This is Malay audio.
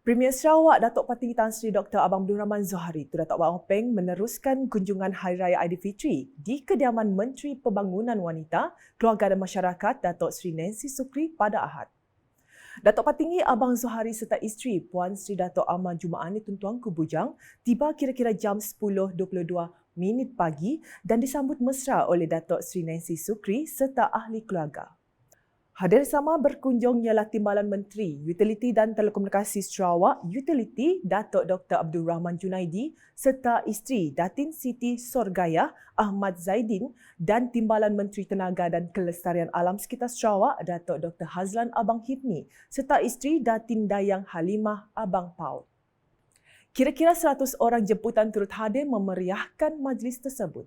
Premier Sarawak Datuk Parti Tan Sri Dr. Abang Abdul Rahman Zohari tu Datuk Abang Openg meneruskan kunjungan Hari Raya Aidilfitri di kediaman Menteri Pembangunan Wanita, Keluarga dan Masyarakat Datuk Sri Nancy Sukri pada Ahad. Datuk Patinggi Abang Zohari serta isteri Puan Sri Datuk Ahmad Jumaani Tun Tuanku Bujang tiba kira-kira jam 10.22 pagi dan disambut mesra oleh Datuk Sri Nancy Sukri serta ahli keluarga. Hadir sama berkunjung ialah Timbalan Menteri Utiliti dan Telekomunikasi Sarawak Utiliti Datuk Dr. Abdul Rahman Junaidi serta isteri Datin Siti Sorgaya Ahmad Zaidin dan Timbalan Menteri Tenaga dan Kelestarian Alam Sekitar Sarawak Datuk Dr. Hazlan Abang Hibni serta isteri Datin Dayang Halimah Abang Paud. Kira-kira 100 orang jemputan turut hadir memeriahkan majlis tersebut.